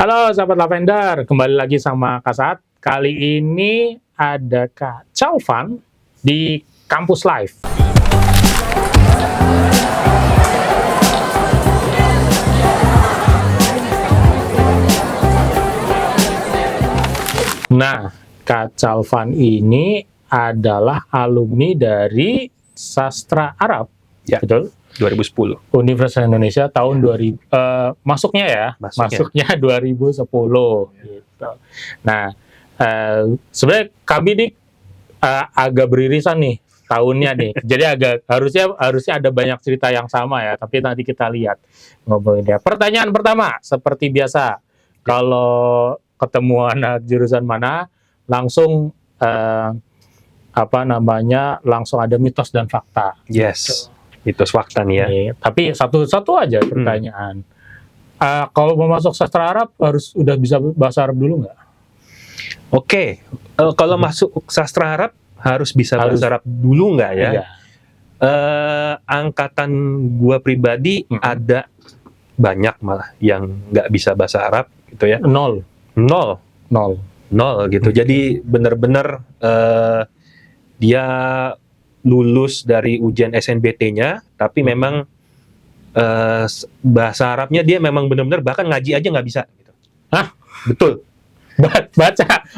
Halo sahabat Lavender, kembali lagi sama Kak Saat. Kali ini ada Kak Calvan di Kampus Live. Nah, Kak Calvan ini adalah alumni dari Sastra Arab, Ya. betul? 2010. Universitas Indonesia tahun 2000, masuknya ya, masuknya 2010 gitu. Nah, sebenarnya kami nih agak beririsan nih tahunnya nih. Jadi harusnya ada banyak cerita yang sama ya, tapi nanti kita lihat ngobrolin dia. Pertanyaan pertama, seperti biasa, kalau ketemu anak jurusan mana, langsung langsung ada mitos dan fakta. Yes. Mitos fakta nih ya. Tapi satu-satu aja pertanyaan. Kalau mau masuk sastra Arab harus udah bisa bahasa Arab dulu nggak? Oke. Kalau masuk sastra Arab harus bisa bahasa Arab dulu nggak ya? Iya. Angkatan gua pribadi ada banyak malah yang nggak bisa bahasa Arab gitu ya. Nol Nol gitu. Jadi benar-benar dia lulus dari ujian SNBT-nya, tapi memang bahasa Arabnya dia memang benar-benar bahkan ngaji aja nggak bisa. Gitu. Hah? Betul.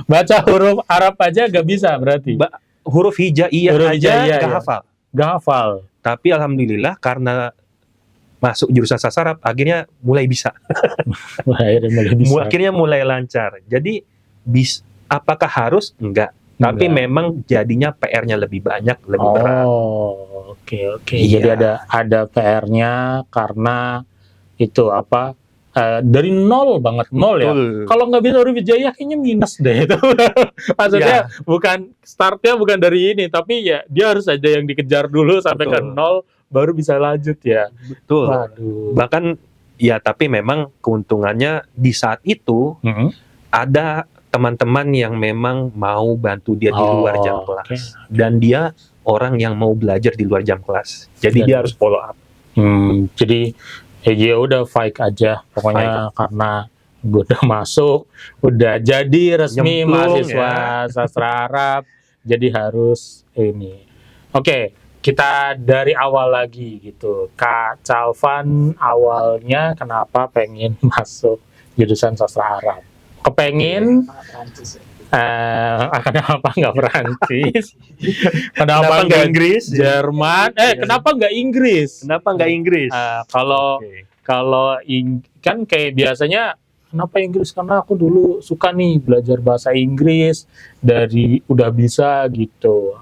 Baca huruf Arab aja nggak bisa berarti? Huruf hijaiyah aja nggak hafal. Nggak hafal. Tapi alhamdulillah karena masuk jurusan sastra Arab, akhirnya mulai bisa. Akhirnya mulai lancar. Jadi apakah harus? Enggak. Tapi memang jadinya PR-nya lebih banyak, lebih berat. Oke. Iya. Jadi ada PR-nya karena itu dari nol banget, nol ya. Kalau nggak bisa huruf hijaiyah kayaknya minus deh itu. Maksudnya bukan startnya bukan dari ini, tapi ya dia harus ada yang dikejar dulu sampai ke nol baru bisa lanjut ya. Betul. Waduh. Bahkan ya tapi memang keuntungannya di saat itu ada teman-teman yang memang mau bantu dia di luar jam kelas. Dan dia orang yang mau belajar di luar jam kelas. Jadi dia harus follow up. Jadi ya udah fight aja. Pokoknya karena gue udah masuk, udah jadi resmi mahasiswa sastra Arab. Jadi harus ini. Oke, kita dari awal lagi gitu. Kak Calvan awalnya kenapa pengen masuk jurusan sastra Arab? Kepengen kenapa nggak Perancis? Kenapa nggak Inggris? Jerman? Kenapa nggak Inggris? Kalau kan kayak biasanya kenapa Inggris? Karena aku dulu suka nih belajar bahasa Inggris dari udah bisa gitu.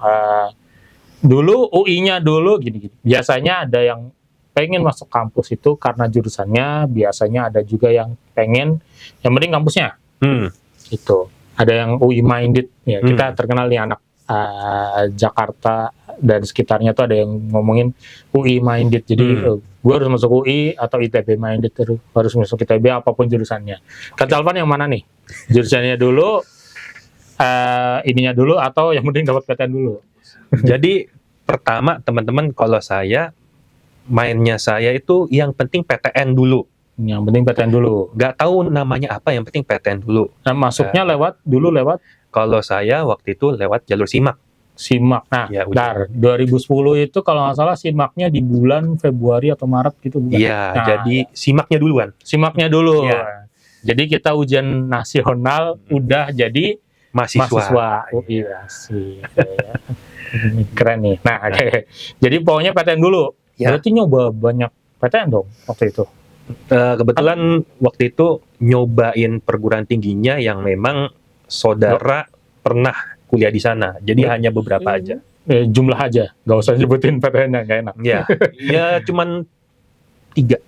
Dulu UI-nya dulu gini. Biasanya ada yang pengen masuk kampus itu karena jurusannya, biasanya ada juga yang pengen yang penting kampusnya. Itu ada yang UI minded ya. Kita terkenal nih anak Jakarta dan sekitarnya tuh ada yang ngomongin UI minded. Jadi gue harus masuk UI atau ITB minded, harus masuk ITB apapun jurusannya. Kak Calvan yang mana nih? Jurusannya dulu, ininya dulu atau yang penting dapat PTN dulu? Jadi pertama teman-teman, kalau mainnya saya itu yang penting PTN dulu. Yang penting PTN dulu. Nggak tahu namanya apa, yang penting PTN dulu. Nah, masuknya lewat? Kalau saya waktu itu lewat jalur SIMAK. Nah, ya, 2010 itu kalau nggak salah SIMAK-nya di bulan Februari atau Maret gitu, bukan? Iya, jadi SIMAK-nya duluan. SIMAK-nya dulu. Ya. Jadi kita ujian nasional udah jadi mahasiswa. Iya sih. Keren nih. Nah, jadi pokoknya PTN dulu. Ya. Berarti nyoba banyak PTN dong waktu itu? Kebetulan waktu itu nyobain perguruan tingginya yang memang saudara pernah kuliah di sana. Jadi hanya beberapa aja. Jumlah aja, nggak usah nyebutin PTN-nya, nggak enak. Ya cuman 3.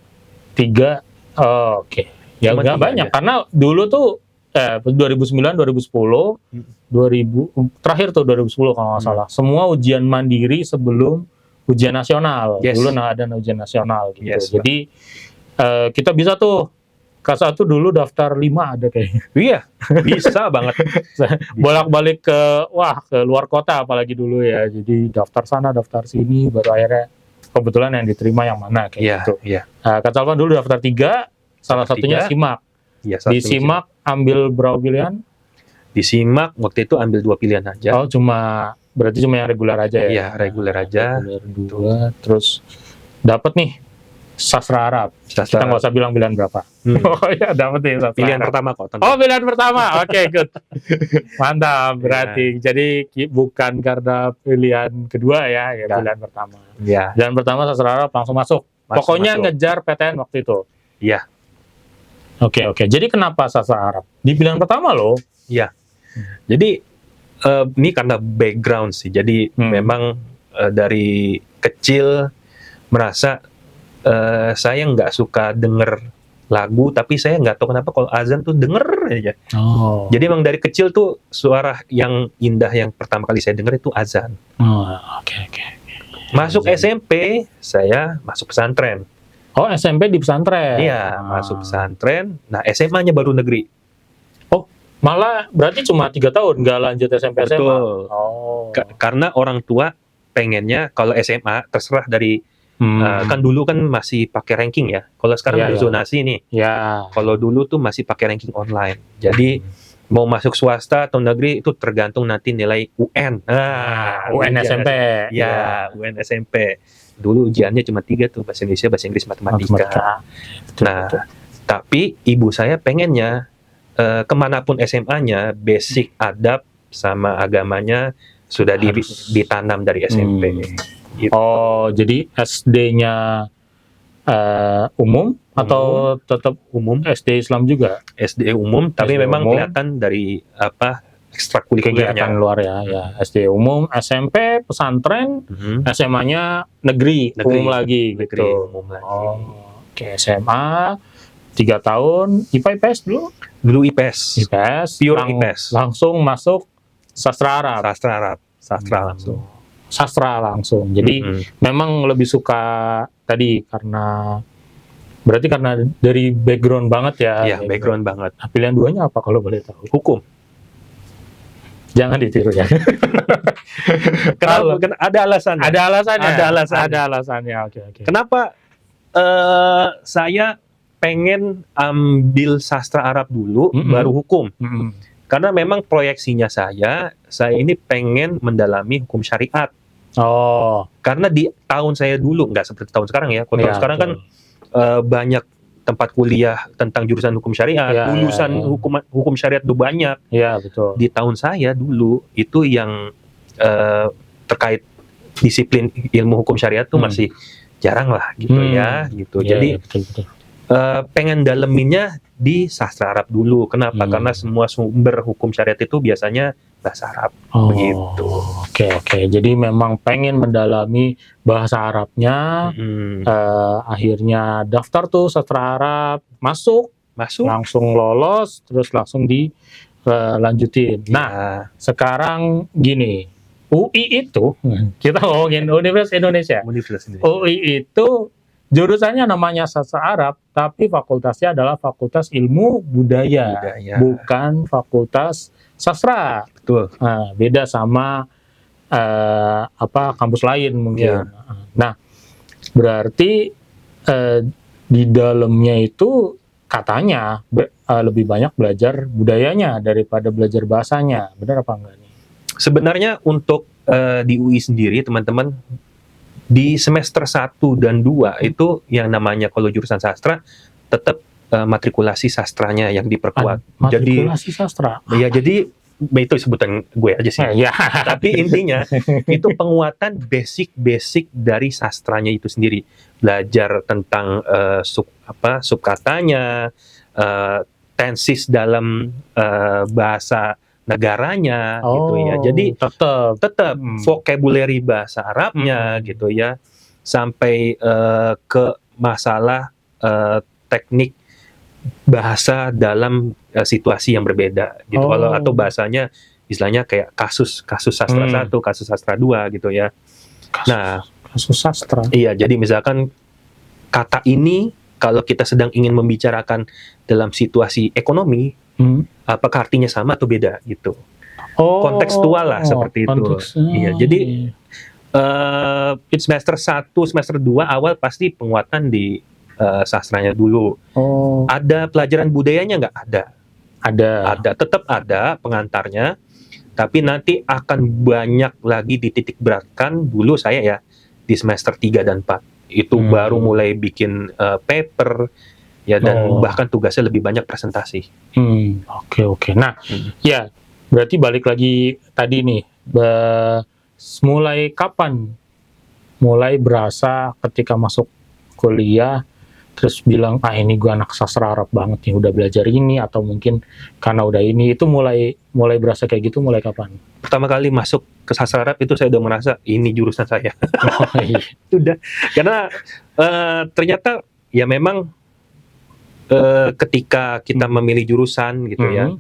Oke. Ya nggak banyak, karena dulu tuh 2009, 2010, 2000 terakhir tuh 2010 kalau nggak salah. Semua ujian mandiri sebelum ujian nasional. Dulu ada ujian nasional gitu. Jadi kita bisa tuh K1 dulu daftar 5 ada kayaknya. Iya, bisa banget. Bolak-balik ke luar kota apalagi dulu ya. Jadi daftar sana, daftar sini, baru akhirnya kebetulan yang diterima yang mana kayak gitu. Kak Calvan dulu daftar 3, salah satunya SIMAK. Iya, satu Di SIMAK ambil berapa pilihan? Di SIMAK waktu itu ambil 2 pilihan aja. Oh, berarti cuma yang reguler aja ya? Iya, reguler aja. Reguler 2, terus dapat nih sastra Arab. Kita Sastra. nggak usah bilang pilihan berapa. Oh ya, dapat nih sastra Pilihan Arab. pertama kok. Oh, pilihan pertama. Oke, good. Mantap, berarti. Jadi bukan karena pilihan kedua ya, Ya. pilihan pertama. Iya. Pilihan pertama sastra Arab langsung masuk. Pokoknya masuk. ngejar PTN waktu itu. Iya. Oke. Jadi kenapa sastra Arab? Di pilihan pertama loh. Iya. Jadi ini karena background sih. Jadi memang dari kecil merasa saya nggak suka denger lagu, tapi saya nggak tahu kenapa kalau azan tuh denger aja. Oh. Jadi emang dari kecil tuh suara yang indah yang pertama kali saya denger itu azan. Oke. Masuk Azan. SMP saya masuk pesantren. Oh, SMP di pesantren. Iya, masuk pesantren. Nah, SMA-nya baru negeri. Malah berarti cuma 3 tahun nggak lanjut SMP SMA. Betul. Oh. Karena orang tua pengennya kalau SMA terserah dari kan dulu kan masih pakai ranking ya. Kalau sekarang Iya, udah iya. zonasi nih. Ya. Kalau dulu tuh masih pakai ranking online. Jadi mau masuk swasta atau negeri itu tergantung nanti nilai UN. UN SMP. Ya, UN SMP. Dulu ujiannya cuma 3 tuh, bahasa Indonesia, bahasa Inggris, matematika. Nah, tapi ibu saya pengennya kemanapun SMA-nya, basic adab sama agamanya sudah ditanam dari SMP. Gitu. Oh, jadi SD-nya umum atau tetap Umum, SD Islam juga? SD umum, tapi SD memang umum. kelihatan dari Kegiatan ekstrakurikulernya. luar ya. SD umum, SMP, pesantren, SMA-nya negeri, umum lagi Negeri, gitu. umum lagi. Oke, SMA 3 tahun, IPA IPS dulu? Dulu IPS, IPS, pure IPS. langsung masuk sastra Arab. Sastra Arab, sastra langsung. Sastra langsung. Jadi memang lebih suka tadi karena dari background banget ya. Iya, background banget. Nah, pilihan duanya apa kalau boleh tahu? Hukum. Jangan ditiru ya. Kenapa? Ada alasannya. Ada alasannya. Ada alasannya. Ada alasannya. Oke. Kenapa saya pengen ambil sastra Arab dulu, baru hukum? Karena memang proyeksinya saya ini pengen mendalami hukum syariat. Oh. Karena di tahun saya dulu, nggak seperti tahun sekarang ya. Kalau tahun sekarang kan banyak tempat kuliah tentang jurusan hukum syariat, lulusan hukum syariat itu banyak. Iya, betul. Di tahun saya dulu itu yang terkait disiplin ilmu hukum syariat tuh masih jarang lah gitu ya, gitu. Jadi betul. pengen daleminnya di sastra Arab dulu. Kenapa? Karena semua sumber hukum syariat itu biasanya bahasa Arab. Begitu. Oke. Jadi memang pengen mendalami bahasa Arabnya. Akhirnya daftar tuh sastra Arab, masuk, langsung lolos, terus langsung dilanjutin. Nah, sekarang gini, UI itu kita ngomongin Universitas Indonesia. UI itu jurusannya namanya sastra Arab, tapi fakultasnya adalah Fakultas Ilmu Budaya. Bukan Fakultas Sastra. Betul. Nah, beda sama kampus lain mungkin. Nah, berarti di dalamnya itu katanya lebih banyak belajar budayanya daripada belajar bahasanya. Benar apa enggak nih? Sebenarnya untuk di UI sendiri, teman-teman, di semester 1 dan 2 itu yang namanya kalau jurusan sastra tetap matrikulasi sastranya yang diperkuat. Matrikulasi sastra? Ya, jadi itu sebutan gue aja sih. Tapi intinya itu penguatan basic dari sastranya itu sendiri. Belajar tentang subkatanya, tensis dalam bahasa negaranya gitu ya. Jadi tetap vocabulary bahasa Arabnya gitu ya. Sampai ke masalah teknik bahasa dalam situasi yang berbeda gitu. Kalau atau bahasanya istilahnya kayak kasus sastra 1, kasus sastra 2 gitu ya. Kasus sastra. Iya, jadi misalkan kata ini kalau kita sedang ingin membicarakan dalam situasi ekonomi, apakah artinya sama atau beda gitu. Kontekstual lah seperti itu. Iya, jadi semester 1, semester 2 awal pasti penguatan di sastranya dulu. Ada pelajaran budayanya nggak? Ada, tetap ada pengantarnya, tapi nanti akan banyak lagi dititik beratkan. Dulu saya ya di semester 3 dan 4 itu baru mulai bikin paper ya, dan bahkan tugasnya lebih banyak presentasi. Oke. Nah, ya berarti balik lagi tadi nih, mulai kapan mulai berasa ketika masuk kuliah terus bilang ini gue anak sastra Arab banget nih, udah belajar ini, atau mungkin karena udah ini, itu mulai berasa kayak gitu mulai kapan? Pertama kali masuk ke sastra Arab itu saya udah merasa ini jurusan saya. Sudah, karena ternyata ya memang ketika kita memilih jurusan gitu ya,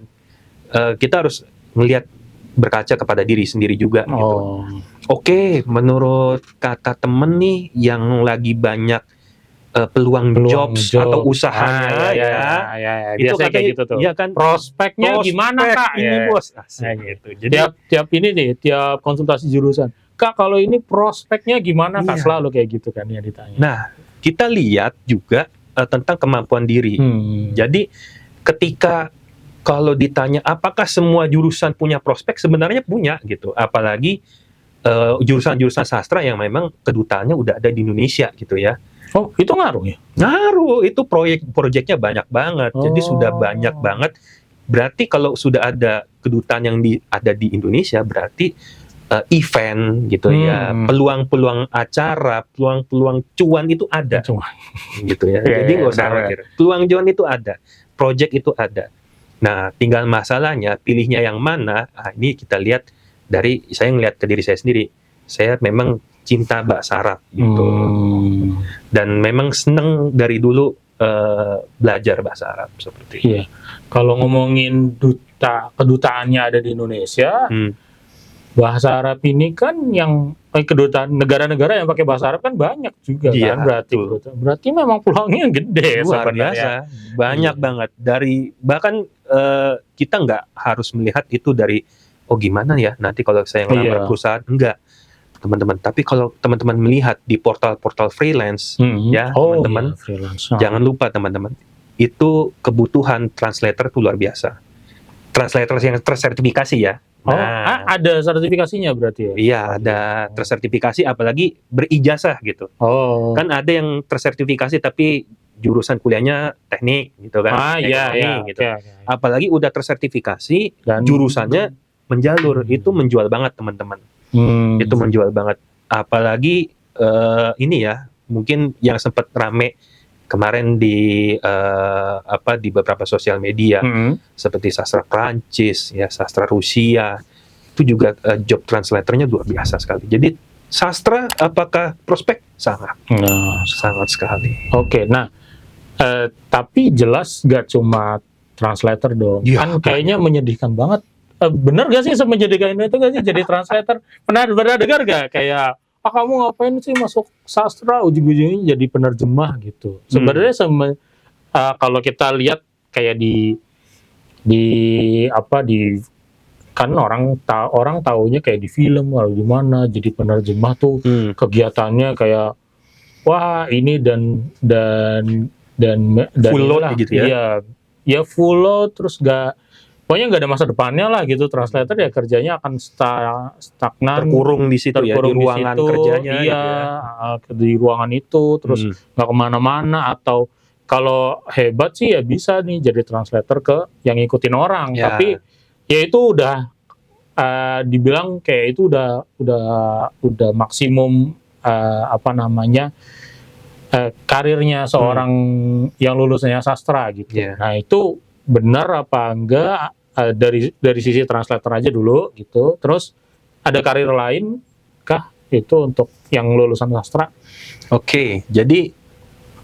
kita harus melihat, berkaca kepada diri sendiri juga gitu. Oke, menurut kata temen nih yang lagi banyak peluang jobs atau usahanya itu katanya kayak gitu tuh. Ya kan, prospeknya gimana Kak? Ini bos. Gitu. Jadi tiap konsultasi jurusan, Kak kalau ini prospeknya gimana Kak? Selalu kayak gitu kan yang ditanya. Nah, kita lihat juga tentang kemampuan diri. Jadi ketika kalau ditanya apakah semua jurusan punya prospek, sebenarnya punya gitu. Apalagi jurusan-jurusan sastra yang memang kedutaannya udah ada di Indonesia gitu ya. Oh, itu ngaruh ya? Ngaruh, itu proyeknya banyak banget. Jadi sudah banyak banget. Berarti kalau sudah ada kedutaan yang ada di Indonesia, berarti event gitu ya, peluang-peluang acara, peluang-peluang cuan itu ada. Gitu ya. Jadi nggak usah khawatir. Peluang cuan itu ada, project itu ada. Nah, tinggal masalahnya pilihnya yang mana. Ini kita lihat dari, saya ngelihat ke diri saya sendiri. Saya memang cinta bahasa Arab gitu, dan memang seneng dari dulu belajar bahasa Arab seperti itu. Iya. Kalau ngomongin kedutaannya ada di Indonesia, bahasa Arab ini kan yang kedutaan negara-negara yang pakai bahasa Arab kan banyak juga kan, berarti memang peluangnya gede. Luar biasa, banyak banget. Bahkan kita nggak harus melihat itu dari gimana ya nanti kalau saya ngelamar perusahaan, enggak teman-teman. Tapi kalau teman-teman melihat di portal-portal freelance, teman-teman, jangan lupa teman-teman, itu kebutuhan translator itu luar biasa. Translator yang tersertifikasi ya. Ada sertifikasinya berarti ya? Iya, ada tersertifikasi, apalagi berijazah gitu. Kan ada yang tersertifikasi tapi jurusan kuliahnya teknik gitu kan. Gitu. Apalagi udah tersertifikasi dan jurusannya menjalur, itu menjual banget teman-teman. Itu menjual banget. Apalagi ini ya, mungkin yang sempat rame kemarin di beberapa sosial media, seperti sastra Prancis, ya sastra Rusia, itu juga job translatornya luar biasa sekali. Jadi sastra apakah prospek? Sangat sekali. Oke, nah tapi jelas gak cuma translator dong. Kan kayaknya menyedihkan banget. Bener gak sih semenjadikan itu gak sih jadi translator? Pernah dengar gak kayak kamu ngapain sih masuk sastra, ujung-ujungnya jadi penerjemah gitu? Sebenarnya kalau kita lihat kayak kan orang taunya kayak di film atau di mana, jadi penerjemah tuh kegiatannya kayak wah ini dan full load gitu ya? Iya full load, terus pokoknya nggak ada masa depannya lah gitu. Translator ya kerjanya akan stagnan, terkurung di situ ya, di ruangan kerjanya. Iya, di ruangan itu, terus nggak kemana-mana. Atau kalau hebat sih ya bisa nih jadi translator ke yang ngikutin orang. Tapi ya itu udah dibilang kayak itu udah maksimum karirnya seorang yang lulusnya sastra gitu. Nah itu benar apa enggak dari sisi translator aja dulu gitu. Terus ada karir lain kah itu untuk yang lulusan sastra? Oke, jadi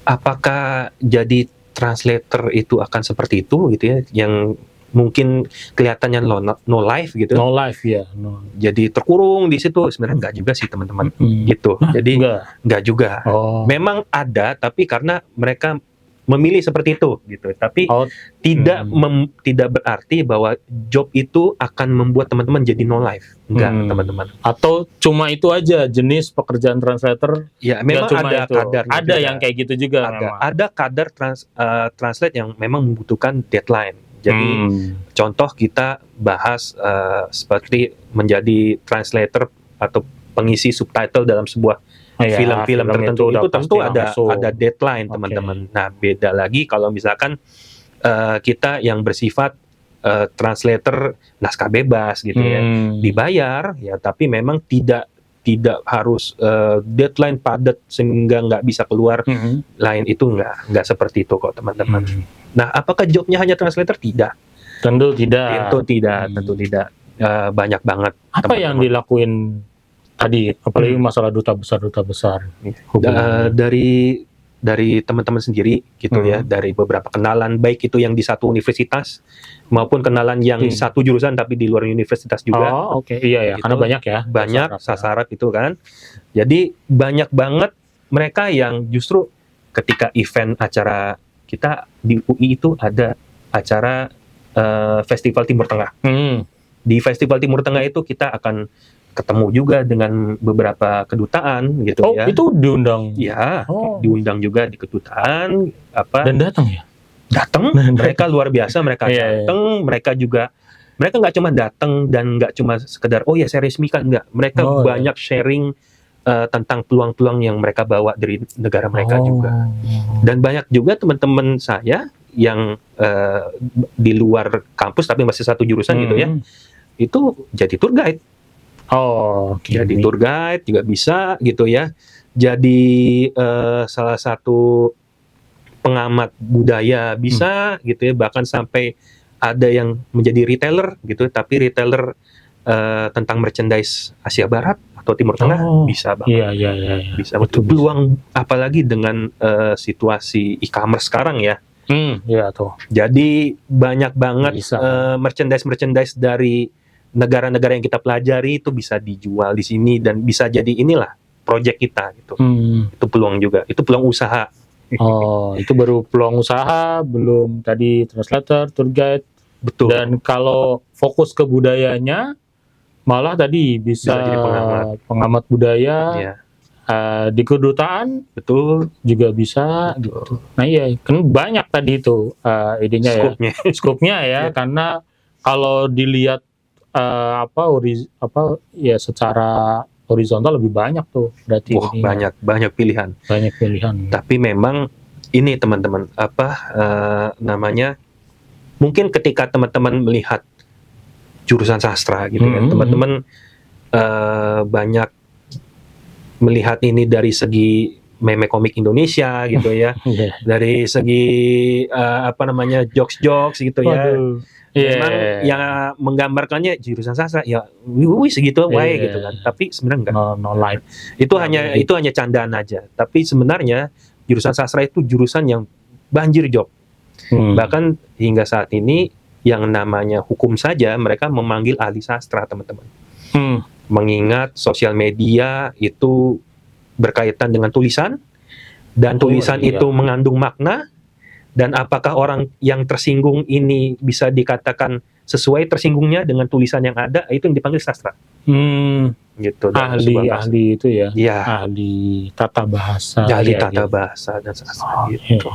apakah jadi translator itu akan seperti itu gitu ya, yang mungkin kelihatannya no life gitu? No life ya. Jadi terkurung di situ, sebenarnya enggak juga sih teman-teman gitu. Jadi enggak juga. Memang ada, tapi karena mereka memilih seperti itu gitu. Tapi tidak berarti bahwa job itu akan membuat teman-teman jadi no life. Enggak, teman-teman. Atau cuma itu aja jenis pekerjaan translator? Ya, memang ada kadarnya. Ada juga yang kayak gitu juga. Ada kadar translate yang memang membutuhkan deadline. Jadi contoh kita bahas seperti menjadi translator atau pengisi subtitle dalam sebuah film-film tertentu, itu tentu ada deadline, teman-teman. Nah, beda lagi kalau misalkan kita yang bersifat translator naskah bebas gitu ya, dibayar ya, tapi memang tidak harus deadline padat sehingga nggak bisa keluar. Lain itu nggak seperti itu kok, teman-teman. Nah, apakah jobnya hanya translator? Tidak. Tentu tidak. Tentu tidak. Banyak banget. Apa yang dilakuin tadi, apalagi masalah duta besar. Dari teman-teman sendiri gitu ya, dari beberapa kenalan, baik itu yang di satu universitas maupun kenalan yang satu jurusan tapi di luar universitas juga. Iya, gitu. Karena banyak ya. Banyak sasarap itu kan. Jadi banyak banget mereka yang justru ketika event acara kita di UI itu ada acara Festival Timur Tengah. Di Festival Timur Tengah itu kita akan ketemu juga dengan beberapa kedutaan gitu ya. Oh, itu diundang? Ya, diundang juga di kedutaan. Dan datang ya? Datang, mereka luar biasa, mereka datang, mereka nggak cuma datang dan nggak cuma sekedar, oh ya saya resmikan, enggak. Mereka banyak sharing tentang peluang-peluang yang mereka bawa dari negara mereka juga. Dan banyak juga teman-teman saya yang di luar kampus tapi masih satu jurusan gitu ya, itu jadi tour guide. Jadi tour guide juga bisa gitu ya. Jadi salah satu pengamat budaya bisa gitu ya. Bahkan sampai ada yang menjadi retailer gitu. Tapi retailer tentang merchandise Asia Barat atau Timur Tengah bisa banget. Iya. Bisa betul. Peluang apalagi dengan situasi e-commerce sekarang ya. Iya tuh. Jadi banyak banget merchandise dari negara-negara yang kita pelajari itu bisa dijual di sini dan bisa jadi inilah proyek kita gitu. Itu peluang juga, itu peluang usaha. Itu baru peluang usaha, belum tadi translator, tour guide. Betul. Dan kalau fokus ke budayanya, malah tadi bisa jadi pengamat budaya. Di kedutaan betul juga bisa gitu. Nah iya, kan banyak tadi itu idenya skopnya ya, karena kalau dilihat secara horizontal lebih banyak tuh berarti. Banyak pilihan. Tapi memang ini teman-teman namanya, mungkin ketika teman-teman melihat jurusan sastra gitu ya, teman-teman banyak melihat ini dari segi meme komik Indonesia gitu ya, dari segi jokes gitu ya. Memang yang menggambarkannya jurusan sastra ya segitu gitu kan, tapi sebenarnya enggak. No life. Itu hanya candaan aja. Tapi sebenarnya jurusan sastra itu jurusan yang banjir job. Bahkan hingga saat ini yang namanya hukum saja mereka memanggil ahli sastra, teman-teman. Mengingat sosial media itu berkaitan dengan tulisan dan tulisan itu mengandung makna. Dan apakah orang yang tersinggung ini bisa dikatakan sesuai tersinggungnya dengan tulisan yang ada, itu yang dipanggil sastra. Gitu. Ahli itu ya. Iya. Ahli tata bahasa. Bahasa dan sastra gitu.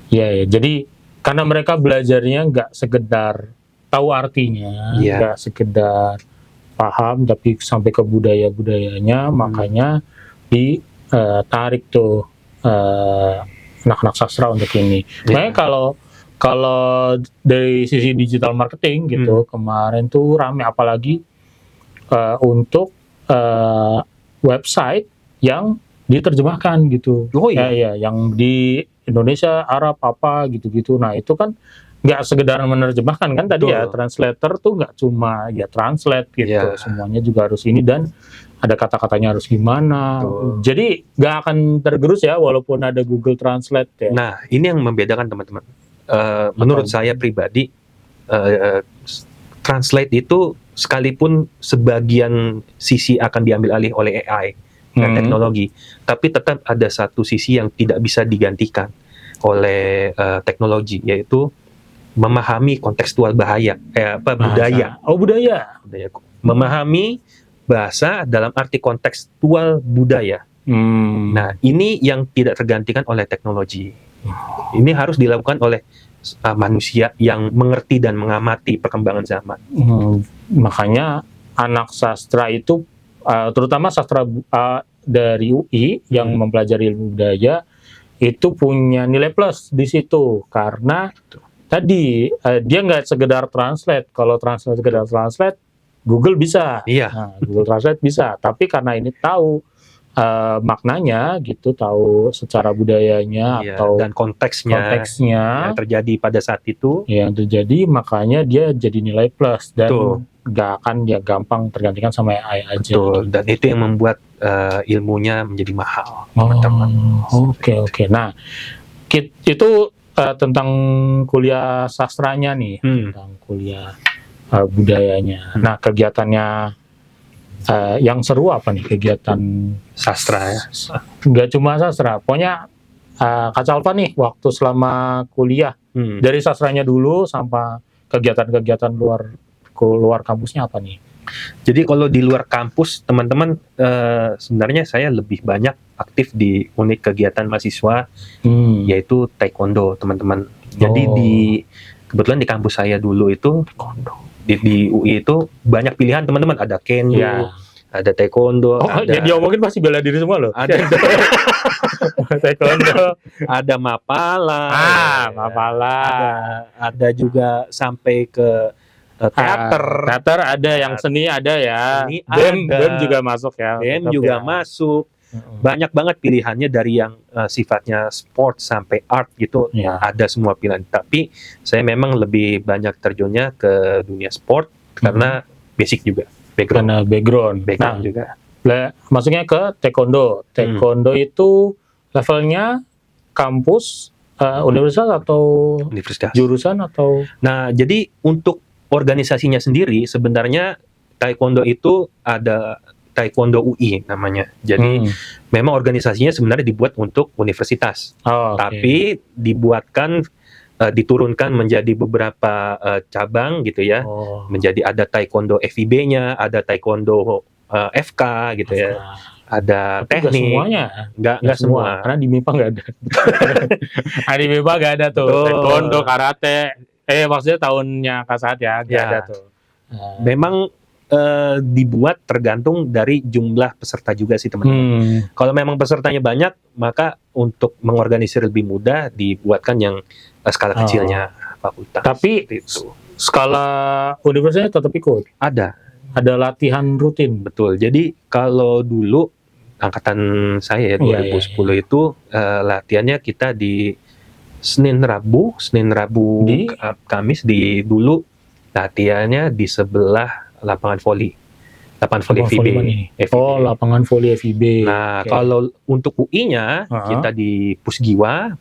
Iya. Jadi karena mereka belajarnya nggak sekedar tahu artinya, nggak sekedar paham, tapi sampai ke budayanya, makanya ditarik tuh anak-anak sastra untuk ini. Makanya kalau dari sisi digital marketing gitu, kemarin tuh rame apalagi untuk website yang diterjemahkan gitu. Ya, yang di Indonesia, Arab apa gitu-gitu. Nah itu kan nggak sekedar menerjemahkan kan tadi ya, translator tuh nggak cuma ya translate gitu, semuanya juga harus ini dan ada kata-katanya harus gimana. Jadi nggak akan tergerus ya walaupun ada Google Translate ya. Nah ini yang membedakan teman-teman. Menurut saya pribadi, translate itu sekalipun sebagian sisi akan diambil alih oleh AI dan teknologi, tapi tetap ada satu sisi yang tidak bisa digantikan, oleh teknologi, yaitu memahami kontekstual budaya. Budaya. Memahami bahasa dalam arti kontekstual budaya. Nah, ini yang tidak tergantikan oleh teknologi. Ini harus dilakukan oleh manusia yang mengerti dan mengamati perkembangan zaman. Makanya anak sastra itu, terutama sastra dari UI yang mempelajari ilmu budaya, itu punya nilai plus di situ, karena tadi dia nggak sekedar translate. Kalau sekedar translate, Google bisa. Iya. Nah, Google Translate bisa. Tapi karena ini tahu maknanya gitu, tahu secara budayanya atau dan konteksnya yang terjadi pada saat itu. Yang terjadi, makanya dia jadi nilai plus dan nggak akan dia gampang tergantikan sama AI aja. Betul. Dan itu yang membuat ilmunya menjadi mahal, teman-teman. Oke. Nah, itu tentang kuliah sastranya nih, tentang kuliah budayanya. Nah, kegiatannya yang seru apa nih, kegiatan sastra ya? Nggak cuma sastra, pokoknya Kak Calva nih waktu selama kuliah, dari sastranya dulu sampai kegiatan-kegiatan luar kampusnya apa nih? Jadi kalau di luar kampus, teman-teman, sebenarnya saya lebih banyak aktif di unit kegiatan mahasiswa, yaitu taekwondo, teman-teman. Jadi kebetulan di kampus saya dulu itu, di UI itu banyak pilihan, teman-teman. Ada kendo, ada taekwondo. Yang diomongin pasti bela diri semua loh. Ada taekwondo, ada mapala. Mapala. Ada juga sampai ke teater ada, yang seni ada ya. BEM juga masuk ya. BEM juga masuk. Banyak banget pilihannya, dari yang sifatnya sport sampai art gitu. Ada semua pilihan. Tapi saya memang lebih banyak terjunnya ke dunia sport karena basic juga. Background juga. Maksudnya ke taekwondo. Taekwondo itu levelnya kampus, universitas atau jurusan atau? Nah, jadi untuk organisasinya sendiri, sebenarnya taekwondo itu ada taekwondo UI namanya. Jadi memang organisasinya sebenarnya dibuat untuk universitas, tapi diturunkan menjadi beberapa cabang gitu ya. Menjadi ada taekwondo FIB-nya, ada taekwondo FK gitu ya. Ada teknik. Semuanya? Nggak semua. Karena di MIPA nggak ada. Di MIPA nggak ada tuh. Taekwondo, karate. Maksudnya tahunnya Kak Saad ya, nggak ada tuh. Memang dibuat tergantung dari jumlah peserta juga sih, teman-teman. Kalau memang pesertanya banyak, maka untuk mengorganisir lebih mudah, dibuatkan yang skala kecilnya fakultas. Tapi skala universitasnya tetap ikut? Ada latihan rutin? Betul. Jadi kalau dulu angkatan saya ya, 2010 itu latihannya kita di Senin Rabu, Kamis. Dulu latihannya di sebelah lapangan voli. Lapangan voli FIB. Lapangan voli FIB. Nah, kalau untuk UI-nya kita di Pusgiwa.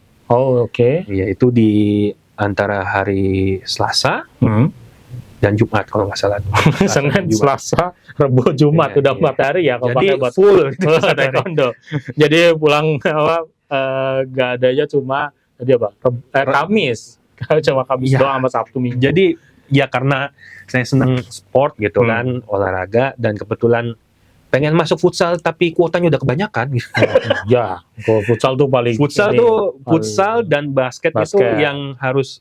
Yaitu di antara hari Selasa dan Jumat kalau nggak salah. Senin, Selasa, Rabu, Jumat, udah 4 hari ya. Jadi full taekwondo. Jadi pulang nggak ada aja, cuma Kamis. Cuma Kamis doang sama Sabtu Minggu. Jadi ya karena saya senang sport gitu kan, olahraga, dan kebetulan pengen masuk futsal tapi kuotanya udah kebanyakan. Kalau futsal tuh paling. Futsal dan basket itu yang harus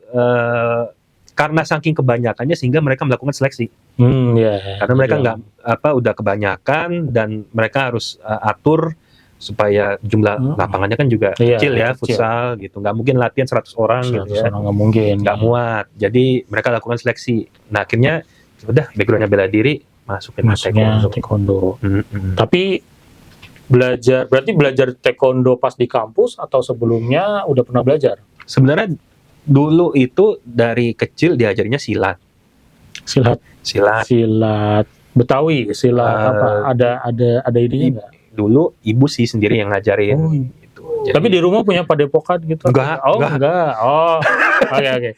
karena saking kebanyakannya sehingga mereka melakukan seleksi. Karena mereka udah kebanyakan dan mereka harus atur supaya jumlah lapangannya kan juga kecil ya, futsal gitu. Nggak mungkin latihan 100 orang gitu ya. Nggak muat. Jadi mereka lakukan seleksi. Nah, akhirnya udah backgroundnya bela diri, masuknya taekwondo. Tapi berarti belajar taekwondo pas di kampus atau sebelumnya udah pernah belajar? Sebenarnya dulu itu dari kecil diajarnya silat. Silat Betawi, apa? Ada idenya nggak? Dulu ibu sih sendiri yang ngajarin. Gitu. Tapi di rumah punya padepokan gitu? Enggak. Oke.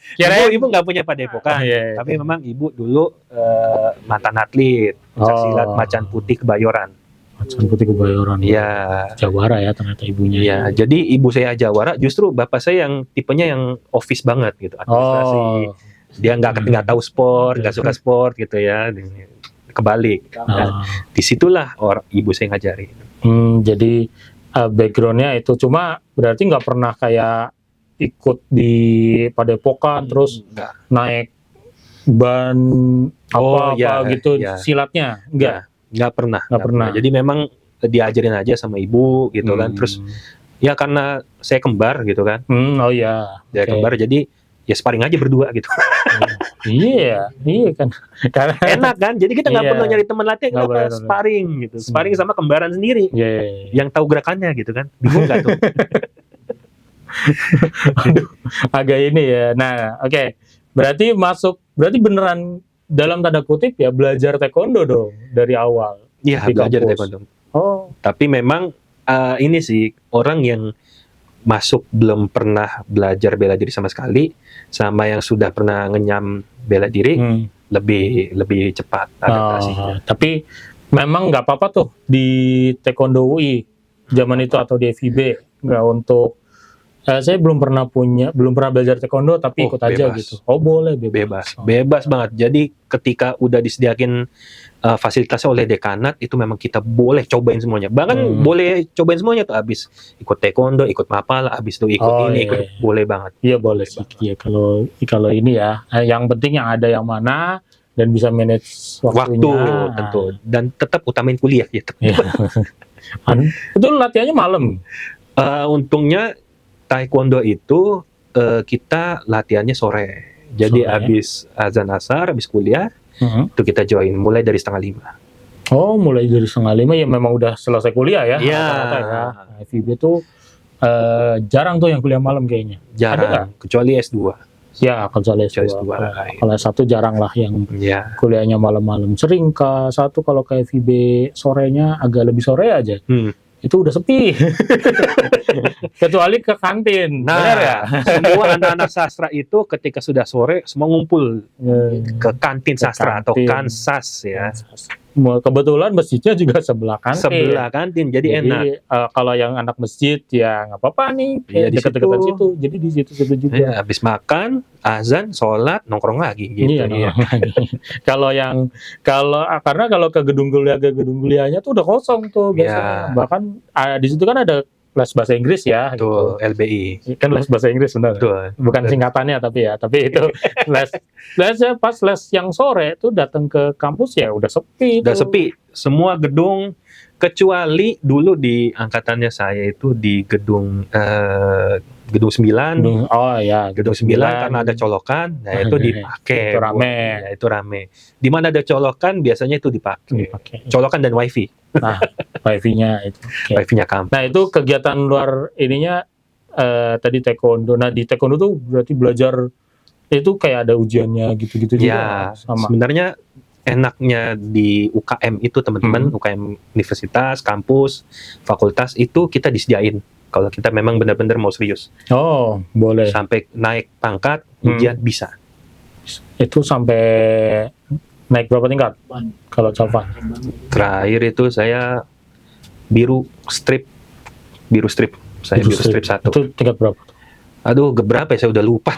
Ibu nggak punya padepokan, tapi memang ibu dulu mantan atlet silat Macan Putih Kebayoran. Macan Putih Kebayoran. Ya. Jawara ya ternyata ibunya. Ya, jadi ibu saya Jawara, justru bapak saya yang tipenya yang office banget gitu, administrasi. Dia nggak tahu sport, nggak suka sport gitu ya. Kebalik. Nah, disitulah ibu saya ngajarin. Jadi backgroundnya itu, cuma berarti nggak pernah kayak ikut di Padepokan terus naik ban apa gitu silatnya, nggak pernah. Jadi memang diajarin aja sama ibu gitu kan. Terus ya karena saya kembar gitu kan. Dia kembar, jadi ya sparring aja berdua gitu. Iya kan. Karena enak kan, jadi kita nggak perlu nyari teman latihan, kenapa sparring gitu. Sparring sama kembaran sendiri, yang tahu gerakannya gitu kan. Bingung nggak tuh? Aduh, agak ini ya. Nah, oke. Berarti beneran dalam tanda kutip ya belajar taekwondo dong dari awal. Iya, belajar taekwondo. Tapi memang ini sih, orang yang masuk belum pernah belajar bela diri sama sekali, sama yang sudah pernah ngenyam bela diri lebih cepat adaptasinya. Tapi memang nggak apa-apa tuh di taekwondo UI zaman itu atau di FIB, nggak untuk saya belum pernah belajar taekwondo tapi ikut aja gitu. Boleh, bebas banget. Jadi ketika udah disediakin fasilitasnya oleh dekanat, itu memang kita boleh cobain semuanya. Bahkan boleh cobain semuanya tuh, abis ikut taekwondo, ikut mapala, abis itu ikut ikut, boleh banget. Iya boleh sih. Iya, kalau ini ya, yang penting yang ada yang mana dan bisa manage waktunya. Waktu tentu, dan tetap utamain kuliah ya. Itu latihannya malam. Untungnya taekwondo itu kita latihannya sore. Jadi habis azan asar, habis kuliah, itu kita join mulai dari 4:30. Mulai dari 4:30 ya, memang udah selesai kuliah ya. Iya. FIB itu jarang tuh yang kuliah malam kayaknya. Jarang, kecuali S2. Ya, kecuali S2. Kalau S1 jarang lah yang kuliahnya malam-malam. Sering K1 kalau ke FIB sorenya agak lebih sore aja. Itu udah sepi. Kecuali ke kantin. Benar ya? Semua anak-anak sastra itu ketika sudah sore semua ngumpul ke kantin sastra atau kansas ya. Kebetulan masjidnya juga sebelah kantin. Jadi enak. Kalau yang anak masjid ya nggak apa-apa nih, dekat-dekat situ. Jadi di situ juga. Ya, habis makan, azan, sholat, nongkrong lagi gitu. Karena kalau ke gedung kuliahnya tuh udah kosong tuh biasanya. Bahkan di situ kan ada les bahasa Inggris ya. Tuh, gitu. LBI. Kan les bahasa Inggris benar. Bukan singkatannya tapi itu lesnya pas les yang sore tuh datang ke kampus ya udah sepi. Udah sepi. Semua gedung kecuali dulu di angkatannya saya itu di gedung 9. Gedung 9 karena ada colokan, nah itu dipakai. Itu rame. Di mana ada colokan biasanya itu dipakai. Colokan dan wifi. Nah, wifi-nya itu. Wifi-nya kampus. Nah, itu kegiatan luar ininya tadi taekwondo. Nah, di taekwondo tuh berarti belajar itu kayak ada ujiannya gitu-gitu juga. Sama. Sebenarnya enaknya di UKM itu teman-teman, UKM universitas, kampus, fakultas itu kita disediain. Kalau kita memang benar-benar mau serius. Boleh. Sampai naik pangkat, ujian bisa. Itu sampai naik berapa tingkat? Kalau Calvan? Terakhir itu saya biru strip. Saya biru strip 1. Itu tingkat berapa? Aduh, berapa ya? Saya udah lupa.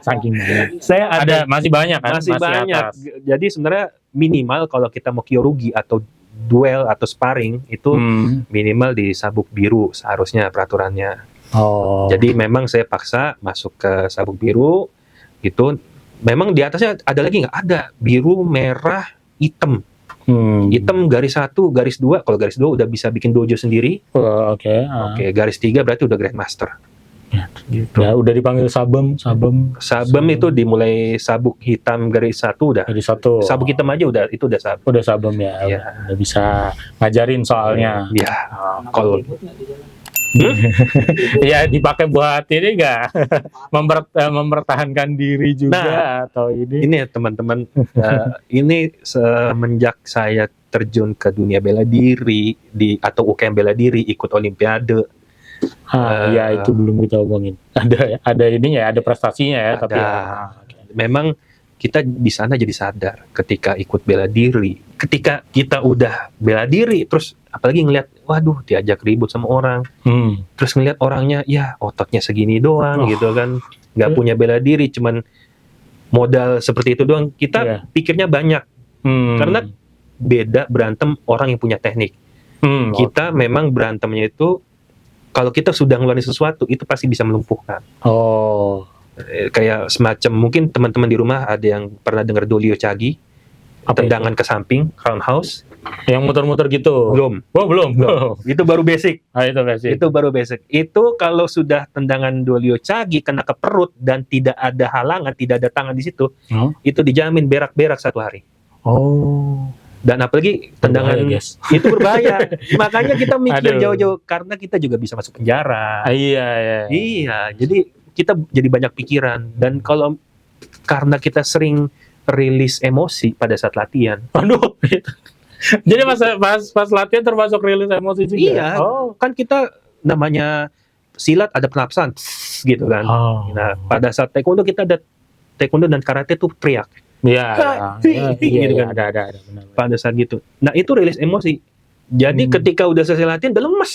Saking banyak. Saya masih banyak kan? Masih banyak. Atas. Jadi sebenarnya minimal kalau kita mau kyorugi atau duel atau sparring itu minimal di sabuk biru seharusnya peraturannya. Jadi memang saya paksa masuk ke sabuk biru gitu. Memang di atasnya ada lagi nggak? Ada biru, merah, hitam. Hitam garis 1, garis 2. Kalau garis 2 udah bisa bikin dojo sendiri. Oke, garis 3 berarti udah grandmaster. Gitu. Ya udah dipanggil sabem itu dimulai sabuk hitam garis 1 udah. Garis 1. Sabuk hitam aja udah sabem. Udah sabem ya. Udah bisa ngajarin soalnya. Kalau ya dipakai buat ini enggak mempertahankan diri juga atau ini. Ini ya teman-teman, ini semenjak saya terjun ke dunia bela diri atau UKM bela diri, ikut olimpiade. Ya itu belum kita omongin. Ada ininya, ada prestasinya ya, tapi memang kita di sana jadi sadar ketika ikut bela diri, ketika kita udah bela diri, terus apalagi ngelihat, waduh diajak ribut sama orang, terus ngelihat orangnya, ya ototnya segini doang gitu kan, nggak punya bela diri, cuman modal seperti itu doang, kita pikirnya banyak. Karena beda berantem orang yang punya teknik. Kita memang berantemnya itu, kalau kita sudah ngeluarin sesuatu, itu pasti bisa melumpuhkan. Kayak semacam, mungkin teman-teman di rumah ada yang pernah dengar Dolio Chagi, tendangan ke samping, roundhouse. Yang muter-muter gitu? Belum. Oh, belum. Itu baru basic. Itu baru basic. Itu kalau sudah tendangan Dolio Chagi kena ke perut dan tidak ada halangan, tidak ada tangan di situ, itu dijamin berak-berak 1 hari. Dan apalagi tendangan itu berbahaya. Makanya kita mikir jauh-jauh, karena kita juga bisa masuk penjara. Iya. Jadi kita jadi banyak pikiran. Dan kalau karena kita sering rilis emosi pada saat latihan. Jadi pas latihan termasuk rilis emosi juga? Iya, kan kita namanya silat ada pernapasan, gitu kan. Nah, pada saat taekwondo kita ada taekwondo dan karate tuh teriak. Iya, gitu kan. Ada. Pada saat gitu. Nah, itu rilis emosi. Jadi ketika udah selesai latihan udah lemes.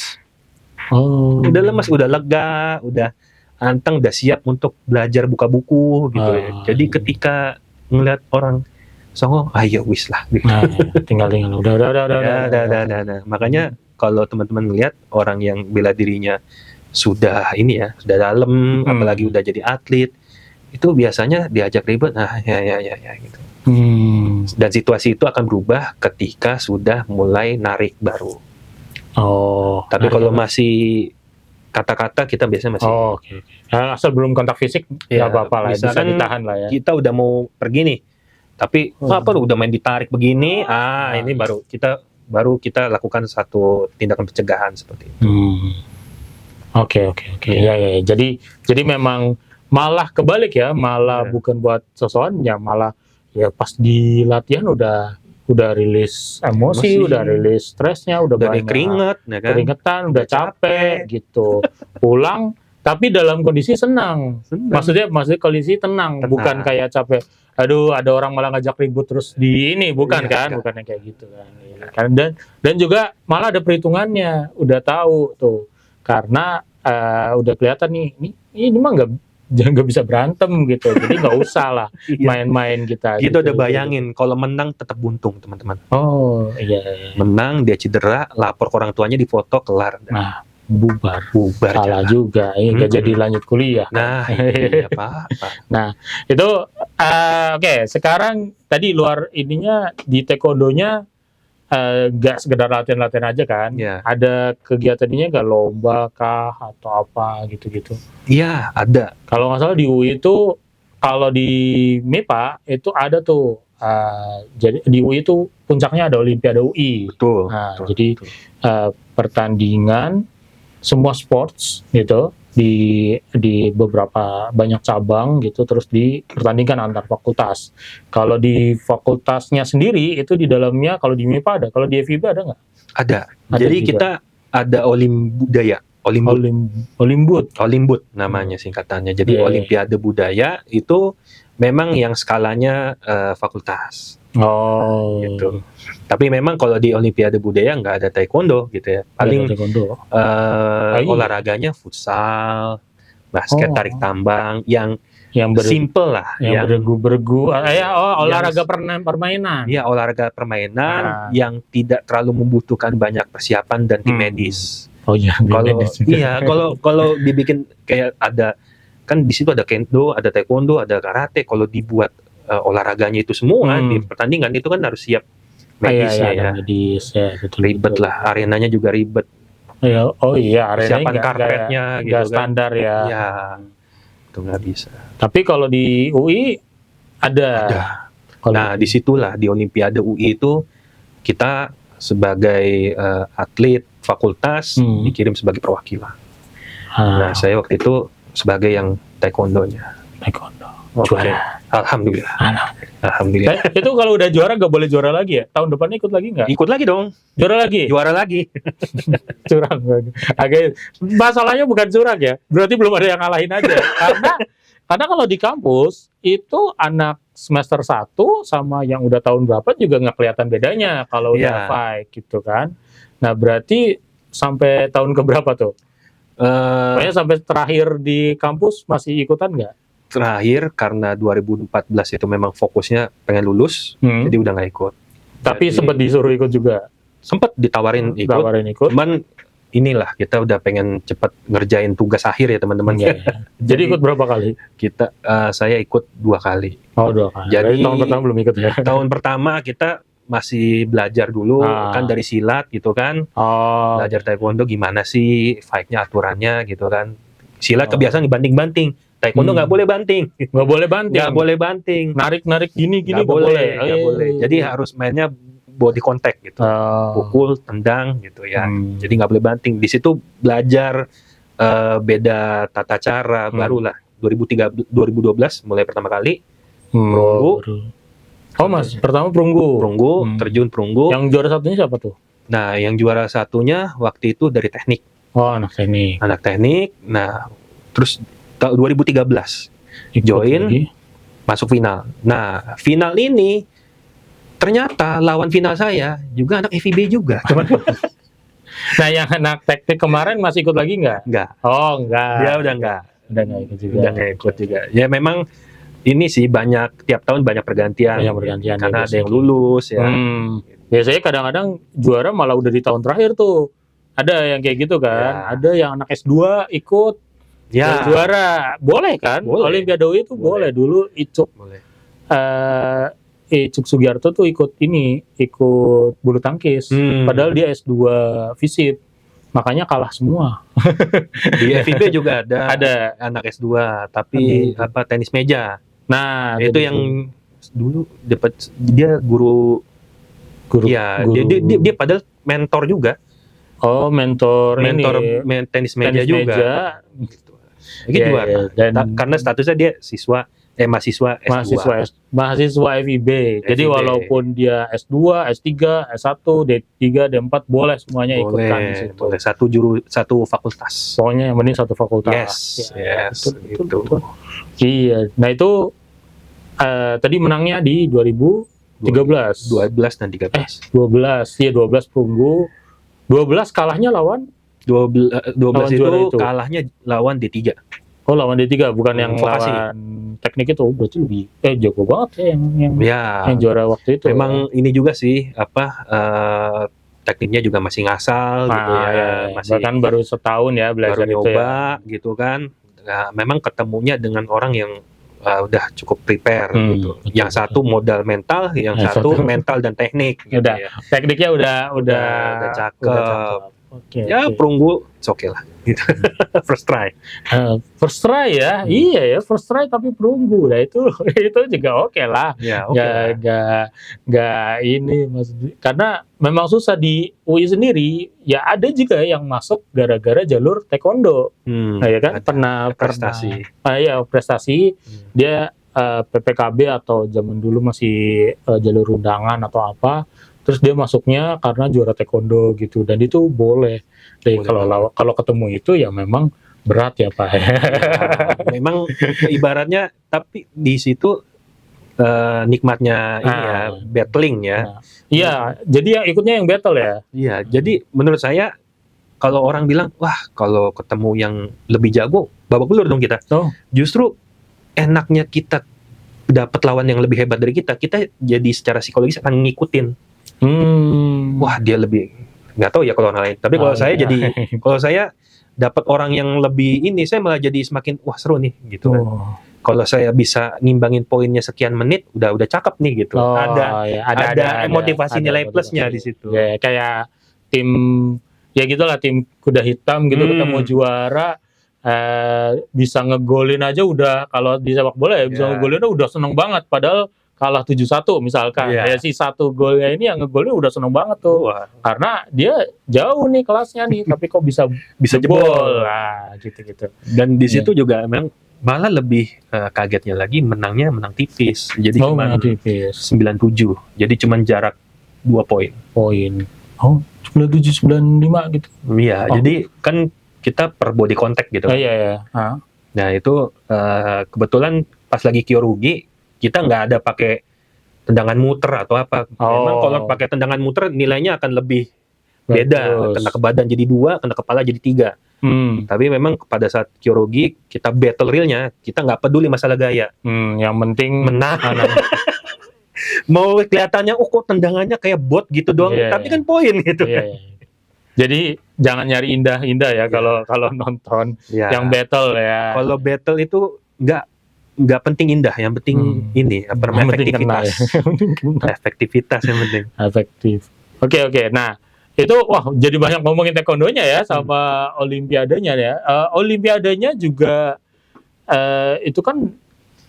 Udah lemes, udah lega, udah anteng, udah siap untuk belajar buka buku gitu ya. Jadi ketika ngeliat orang songong, ayo wis lah. Gitu. Tinggal udah. Makanya kalau teman-teman ngeliat orang yang bela dirinya sudah sudah dalam, apalagi udah jadi atlet, itu biasanya diajak ribet, ya gitu. Dan situasi itu akan berubah ketika sudah mulai narik baru. Tapi kalau masih kata-kata, kita biasanya masih. Asal belum kontak fisik, nggak apa-apa lah, bisa ditahan lah ya. Kita udah mau pergi nih, tapi udah main ditarik begini, ini baru kita lakukan satu tindakan pencegahan seperti itu. Oke. Ya. Jadi memang malah kebalik ya, bukan buat sesuatu ya, malah ya pas di latihan udah rilis emosi, udah rilis stresnya, udah banyak keringetan, udah capek gitu. Pulang tapi dalam kondisi senang. Maksudnya kondisi tenang, bukan kayak capek. Aduh, ada orang malah ngajak ribut terus di ini, bukan kan? Bukan yang kayak gitu kan. Dan juga malah ada perhitungannya, udah tahu tuh. Karena udah kelihatan nih, ini mah nggak bisa berantem gitu, jadi nggak usah lah main-main kita. Kita udah bayangin kalau menang tetap buntung, teman-teman. Iya. Menang dia cedera, lapor ke orang tuanya, difoto, kelar. Nah, bubar jalan. Salah juga, nggak jadi lanjut kuliah. Nah, iya Pak. Nah, itu oke. Sekarang tadi luar ininya di taekwondonya nggak sekedar latihan aja kan? Ada kegiatannya nggak, lomba kah atau apa gitu-gitu? Iya, ada. Kalau nggak salah di UI itu, kalau di MIPA itu ada tuh. Jadi di UI itu puncaknya ada Olimpiade UI. Betul. Jadi pertandingan semua sports gitu di beberapa banyak cabang gitu, terus dipertandingkan antar fakultas. Kalau di fakultasnya sendiri itu di dalamnya, kalau di MIPA ada, kalau di FIB ada nggak? Ada. Jadi juga. Kita ada Olimbud namanya singkatannya. Jadi Olimpiade Budaya itu memang yang skalanya fakultas. Gitu. Tapi memang kalau di Olimpiade Budaya nggak ada taekwondo gitu ya. Paling olahraganya futsal, basket, tarik tambang, yang simple lah, yang bergu, olahraga permainan. Iya, olahraga permainan yang tidak terlalu membutuhkan banyak persiapan dan tim medis. Kalau dibikin kayak ada, kan di situ ada kendo, ada taekwondo, ada karate. Kalau dibuat olahraganya itu semua di pertandingan, itu kan harus siap medisnya betul, ribet lah, arenanya juga ribet. Arenanya persiapan karpetnya gitu kan, standar ya. Itu nggak bisa. Tapi kalau di UI ada. Nah, disitulah di Olimpiade UI itu kita sebagai atlet fakultas dikirim sebagai perwakilan. Nah, saya waktu itu sebagai yang taekwondonya. Juara. Alhamdulillah. Itu kalau udah juara nggak boleh juara lagi ya? Tahun depannya ikut lagi nggak? Ikut lagi dong. Juara lagi. Curang. Masalahnya bukan curang ya. Berarti belum ada yang ngalahin aja. Karena kalau di kampus itu anak semester 1 sama yang udah tahun berapa juga nggak kelihatan bedanya kalau udah fight gitu kan. Nah berarti sampai tahun keberapa tuh? Pokoknya sampai terakhir di kampus masih ikutan nggak? Terakhir karena 2014 itu memang fokusnya pengen lulus, jadi udah nggak ikut. Tapi sempat disuruh ikut juga? Sempat ditawarin ikut. Cuman inilah kita udah pengen cepat ngerjain tugas akhir ya teman-teman. Jadi ikut berapa kali? Saya ikut 2 kali. Oh 2 kali. Jadi tahun pertama belum ikut ya? Tahun pertama kita masih belajar dulu kan dari silat gitu kan. Belajar taekwondo gimana sih fight-nya, aturannya gitu kan. Silat kebiasaan dibanting-banting. Taekwondo nggak boleh banting. Nggak boleh banting. Nggak boleh banting. Narik-narik gini nggak boleh. Nggak boleh. Jadi harus mainnya body contact gitu, pukul, tendang gitu ya. Jadi nggak boleh banting. Di situ belajar beda tata cara. Barulah 2012 mulai pertama kali perunggu. Oh mas, pertama perunggu. Terjun perunggu. Yang juara satunya siapa tuh? Nah, yang juara satunya waktu itu dari teknik. Oh anak teknik. Nah, terus 2013 join, masuk final. Nah, final ini ternyata lawan final saya juga anak FIB juga. Nah, yang anak teknik kemarin masih ikut lagi nggak? Nggak. Oh, nggak. Dia udah nggak. Udah nggak ikut juga. Udah nggak ikut juga. Ya memang ini sih tiap tahun banyak pergantian. Karena ada yang lulus ya. Biasanya kadang-kadang juara malah udah di tahun terakhir tuh. Ada yang kayak gitu kan. Ya. Ada yang anak S2 ikut. Ya. Juara. Boleh kan? Olimpiade itu boleh. Dulu Icuk. Boleh. Icuk Sugiarto tuh ikut bulu tangkis. Padahal dia S2 FISIP. Makanya kalah semua. Di FIB juga ada anak S2 tapi tenis meja. Nah, itu yang dulu dapat dia guru. Dia padahal mentor juga. Oh, mentor tenis meja juga. Gitu. Juara. Karena statusnya dia mahasiswa S2. Mahasiswa FIB. Jadi walaupun dia S2, S3, S1, D3, D4 boleh semuanya ikutan di situ. Boleh satu fakultas. Pokoknya yang penting satu fakultas. Yes. Betul. Iya. Nah itu tadi menangnya di 2013. 12 dan 13. 12. Iya 12 perunggu. 12 kalahnya lawan 12 itu kalahnya lawan D3. Oh lawan D3 bukan yang lawan teknik itu, berarti lebih jago banget ya yang juara waktu itu. Memang ini juga sih tekniknya juga masih ngasal gitu ya. Bahkan baru setahun ya belajar baru itu nyoba gitu kan. Nah, memang ketemunya dengan orang yang udah cukup prepare gitu. Yang satu modal mental, yang satu mental dan teknik gitu ya. Tekniknya udah cakep. Perunggu oke lah gitu. First try ya. Iya ya, first try tapi perunggu. Nah itu juga oke lah. Ya, Nggak ini maksudnya. Karena memang susah di UI sendiri. Ya ada juga yang masuk gara-gara jalur taekwondo. Nah ya kan pernah prestasi. Dia PPKB atau zaman dulu masih jalur undangan atau apa. Terus dia masuknya karena juara taekwondo gitu, dan itu boleh. Jadi kalau ketemu itu ya memang berat ya Pak. Ya, memang ibaratnya, tapi di situ nikmatnya ini ya battling ya. Iya, jadi yang ikutnya yang battle ya. Iya, jadi menurut saya kalau orang bilang wah kalau ketemu yang lebih jago babak belur dong kita. Justru enaknya kita dapat lawan yang lebih hebat dari kita jadi secara psikologis akan ngikutin. Wah dia lebih nggak tahu ya kalau orang lain. Tapi kalau kalau saya dapat orang yang lebih ini, saya malah jadi semakin wah seru nih gitu kan. Kalau saya bisa ngimbangin poinnya sekian menit, udah cakep nih gitu. Ada motivasi nilai plusnya di situ. Ya, kayak tim ya gitulah, tim kuda hitam gitu ketemu juara. Bisa ngegolin aja udah, kalau di sepak bola ya bisa ngegolin udah seneng banget, padahal kalah 7-1 misalkan. Ya si satu golnya ini yang ngegolnya udah seneng banget tuh. Karena dia jauh nih kelasnya nih, tapi kok bisa jebol lah gitu. Dan di situ juga memang malah lebih kagetnya lagi menang tipis. Jadi cuma 97. Jadi cuma jarak 2 poin. Oh, 97-95 gitu. Iya, jadi kan kita per body contact gitu kan. Iya. Nah itu kebetulan pas lagi Kyorugi kita nggak ada pakai tendangan muter atau apa. Memang kalau pakai tendangan muter nilainya akan lebih beda. Kena ke badan jadi 2, kena kepala jadi 3. Tapi memang pada saat Kyorugi kita battle realnya kita nggak peduli masalah gaya. Yang penting menang. Mau kelihatannya kok tendangannya kayak bot gitu doang, tapi kan poin gitu kan. Jadi jangan nyari indah-indah ya kalau nonton yang battle ya. Kalau battle itu nggak penting indah, yang penting ini efektivitas. Efektivitas yang penting. Efektif. Oke. Nah, itu jadi banyak ngomongin taekwondonya ya sama olimpiadenya ya. Olimpiadenya juga itu kan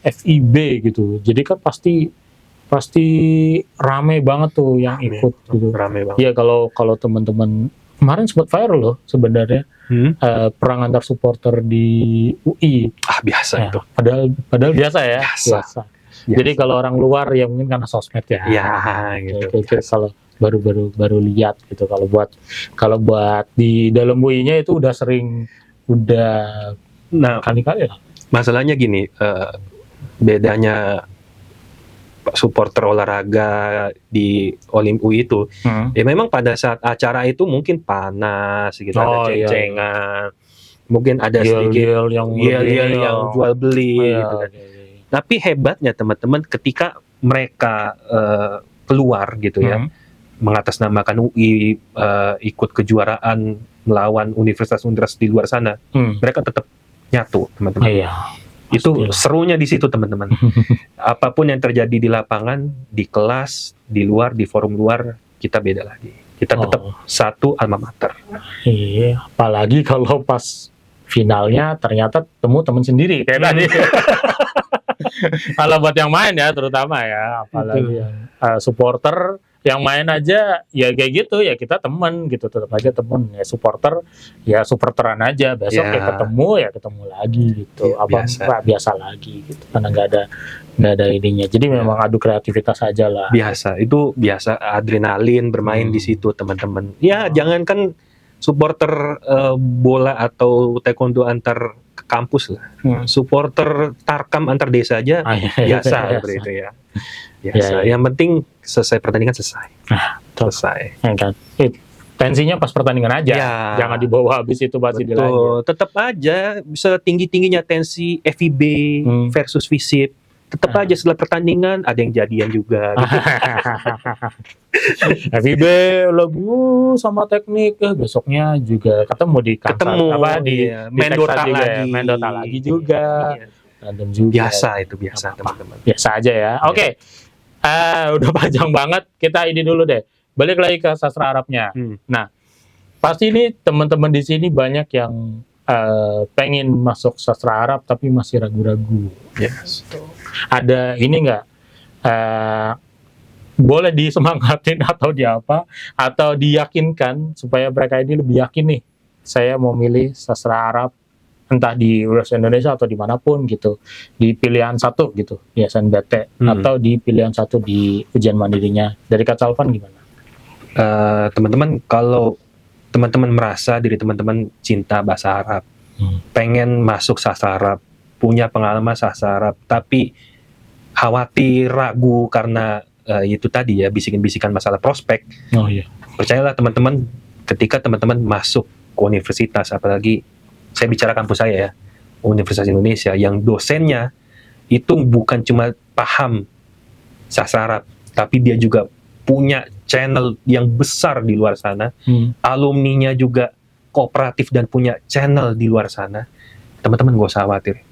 FIB gitu. Jadi kan pasti rame banget tuh yang ikut gitu. Rame banget. Iya, kalau teman-teman kemarin sempat viral loh sebenarnya perang antar supporter di UI. Biasa itu. Padahal biasa ya. Biasa. Jadi kalau orang luar ya mungkin karena sosmed ya. Gitu. Kalau baru lihat gitu. Kalau buat di dalam UI-nya itu udah kali-kali lah. Masalahnya gini, bedanya supporter olahraga di UI itu, ya memang pada saat acara itu mungkin panas gitu, ada ceng-cengan, mungkin ada sedikit yang jual beli gitu kan. Tapi hebatnya teman-teman ketika mereka keluar gitu ya, mengatasnamakan UI, ikut kejuaraan melawan universitas-universitas di luar sana, mereka tetap nyatu teman-teman. Itu serunya di situ teman-teman. Apapun yang terjadi di lapangan, di kelas, di luar, di forum luar, kita beda lagi. Kita tetap satu alma mater. Iya, apalagi kalau pas finalnya ternyata temu teman sendiri kayak tadi. Kalau buat yang main ya terutama ya, apalagi yang supporter yang main aja ya kayak gitu ya, kita temen gitu, tetap aja temen ya, supporteran aja, besok ya ketemu lagi gitu, biasa lagi gitu, karena nggak ada ininya, jadi memang adu kreativitas aja lah. Biasa adrenalin bermain di situ teman-teman. Jangankan supporter bola atau taekwondo antar kampus lah, supporter tarkam antar desa aja biasa seperti itu ya. Biasa. Yang penting selesai pertandingan selesai. Kan. Tensinya pas pertandingan aja. Jangan dibawa habis itu pasti dilanjut. Tetap aja setinggi-tingginya tensi FIB versus FISIP. Tetap aja setelah pertandingan ada yang jadian juga gitu. FIB lagu sama teknik besoknya juga ketemu di kantor di main Dota lagi juga. Biasa teman-teman. Biasa aja ya. Oke. Udah panjang banget, kita ini dulu deh. Balik lagi ke sastra Arabnya. Nah, pasti ini teman-teman di sini banyak yang pengen masuk sastra Arab tapi masih ragu-ragu. Ada ini nggak? Boleh disemangatin atau atau diyakinkan supaya mereka ini lebih yakin nih, saya mau milih sastra Arab entah di Universitas Indonesia atau dimanapun gitu, di pilihan 1 gitu di SNBT atau di pilihan 1 di ujian mandirinya. Dari Kak Salvan gimana? Teman-teman, kalau teman-teman merasa diri teman-teman cinta bahasa Arab, pengen masuk sastra Arab, punya pengalaman sastra Arab, tapi khawatir, ragu karena itu tadi ya, bisikan-bisikan masalah prospek. Percayalah teman-teman, ketika teman-teman masuk ke universitas, apalagi saya bicara kampus saya ya, Universitas Indonesia, yang dosennya itu bukan cuma paham sastra Arab, tapi dia juga punya channel yang besar di luar sana, alumninya juga kooperatif dan punya channel di luar sana. Teman-teman gak usah khawatir.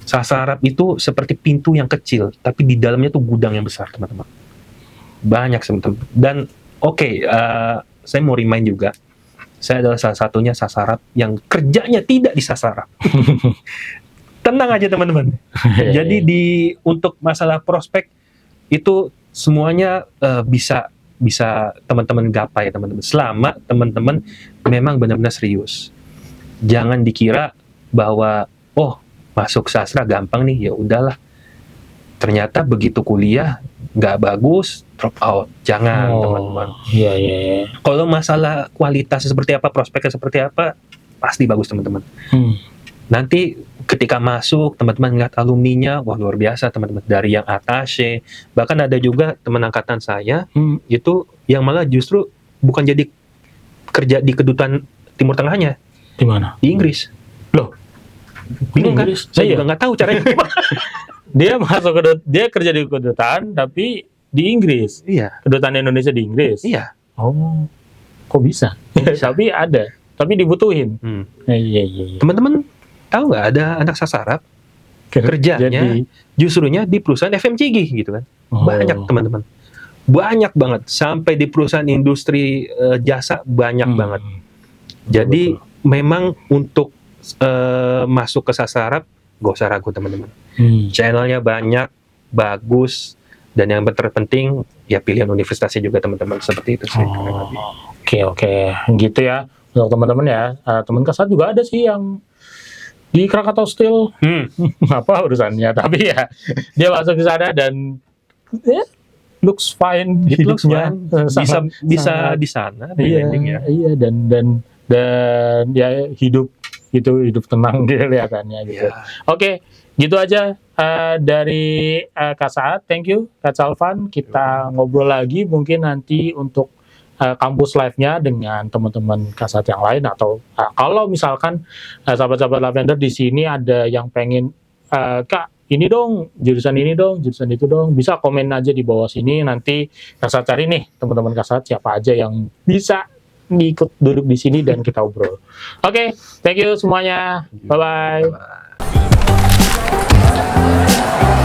Sastra Arab itu seperti pintu yang kecil, tapi di dalamnya tuh gudang yang besar, teman-teman. Banyak teman-teman. Dan saya mau remind juga, saya adalah salah satunya sastra Arab yang kerjanya tidak di sastra Arab. Tenang aja teman-teman. Jadi untuk masalah prospek itu semuanya bisa teman-teman gapai teman-teman. Selama teman-teman memang benar-benar serius. Jangan dikira bahwa masuk sastra gampang nih, ya udahlah. Ternyata begitu kuliah nggak bagus, drop out. Jangan teman-teman. Iya. Kalau masalah kualitasnya seperti apa, prospeknya seperti apa, pasti bagus teman-teman. Nanti ketika masuk teman-teman ngeliat alumninya, wah luar biasa teman-teman, dari yang attaché, bahkan ada juga teman angkatan saya itu yang malah justru bukan jadi kerja di kedutaan Timur Tengahnya. Di mana? Di Inggris. Loh, Bingung kan? Inggris? Saya Iya. juga nggak tahu caranya gimana. Dia kerja di kedutaan tapi di Inggris. Iya, Kedutaan Indonesia di Inggris. iya. Oh, kok bisa? Tapi ada, tapi dibutuhin. Iya. Teman-teman tahu nggak ada anak sasarap kerjanya Jadi, justrunya di perusahaan FMCG gitu kan? Banyak teman-teman, banyak banget, sampai di perusahaan industri jasa banyak banget. Jadi memang untuk masuk ke sasarap gak usah ragu teman-teman. Channelnya banyak, bagus, dan yang terpenting ya pilihan universitasnya juga teman-teman, seperti itu sih. Oke, gitu ya untuk teman-teman ya. Teman Kasat juga ada sih yang di Krakatau Steel. Apa urusannya? Tapi ya dia masuk ke sana dan looks fine. It looks hidupnya. fine. Bisa Sangat- di sana Iya, iya, dan ya hidup tenang kelihatannya gitu. Ya. Oke, gitu aja dari Kak Saat. Thank you Kak Salvan. Kita ngobrol lagi mungkin nanti untuk kampus live-nya dengan teman-teman Kak Saat yang lain, atau kalau misalkan sahabat-sahabat Lavender di sini ada yang pengen Kak ini dong, jurusan ini dong, jurusan itu dong, bisa komen aja di bawah sini. Nanti Kak Saat cari nih teman-teman Kak Saat siapa aja yang bisa ikut duduk di sini dan kita obrol. Oke, thank you semuanya. Bye-bye. Bye-bye.